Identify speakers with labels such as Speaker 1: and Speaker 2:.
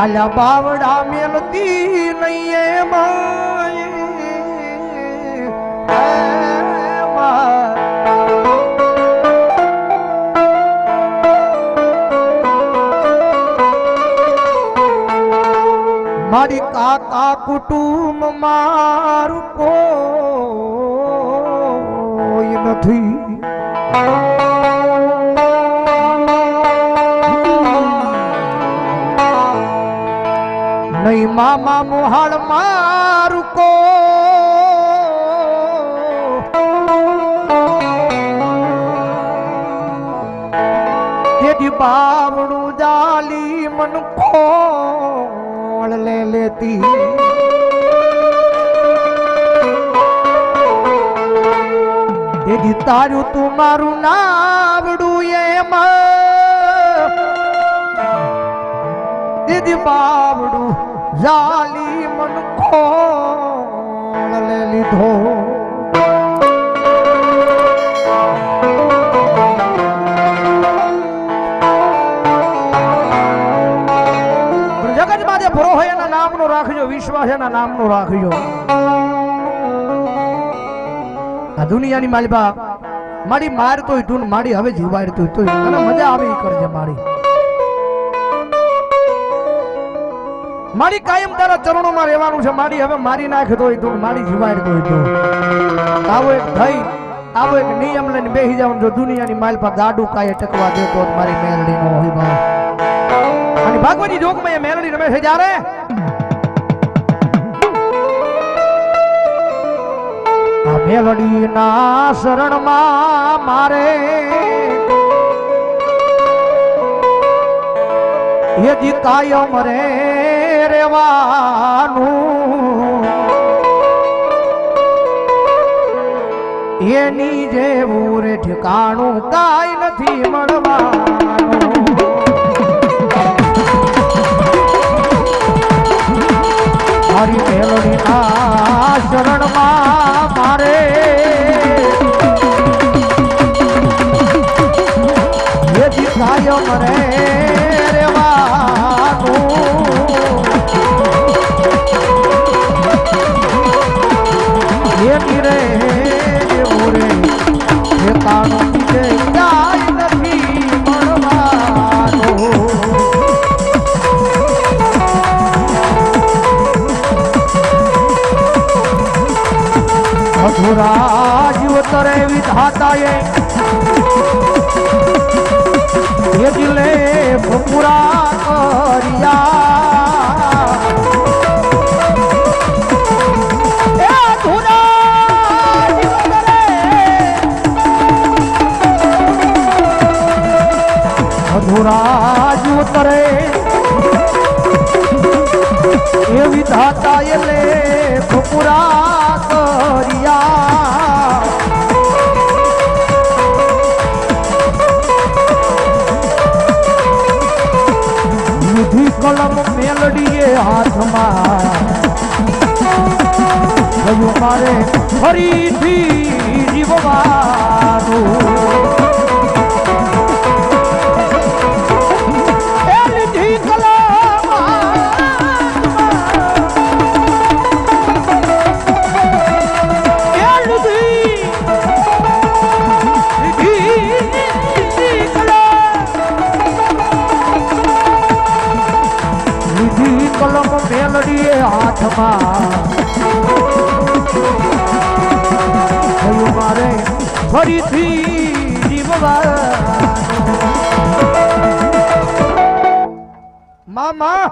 Speaker 1: આલા બાવડા મેલતી નહીં એમાં મારી કાકા કુટુંબ મારું કોઈ નથી નહીં મામા મોહાળ મારું કો તેથી બાવડું જાલી મન ખોળ લે લેતી તેથી તારું તું મારું નાવડું એમાં દીદી બાવડું જાલી મન ખોળ લે લીધો જગત માં જે ભરો હોય એના નામનો રાખજો, વિશ્વાસ એના નામનો રાખજો. આ દુનિયાની માલિબા મારી મારતોય તું મારી હવે જીવાડતોય તો મને મજા આવે ઈ કરજે. મારી કાયમ તારા ચરણોમાં રહેવાનું છે. મારી હવે મારી નાખતો હોય તું મારી જીવાડતો હોય તું. આવો એક થઈ આવો એક નિયમ લઈને બેસી જાવ. જો દુનિયાની માલ પર દાડુ કાય ટકવા દેતો મારી મેલડી નો હોય બા. અને ભાગવતી જોગમાં એ મેલડી રમે છે જ્યારે આ મેલડી ના શરણમાં મારે એ જી કાયમ રે રેવાનું એની જેવું રે ઠેકાણું કાઈ નથી મળવાનું. મારી મેલડી ના શરણમાં મારે એ જી કાયમ રે રેવાનું રે ઓરે એ કાણું કે જાય નથી મળવાનો. અધુરા જીવતરે વિધાતાએ એ દિલે પૂરા કર્યા અધુરાજ ઉતરે એ વિધાતા એ લે પૂરા કર્યા. નિધિ કલમ મેલડીએ હાથમાં ગયું મારે ફરીથી જીવવાનું. કલમ મેલડીએ હાથમાં થયું મારે ફરીથી જીવવા. મામા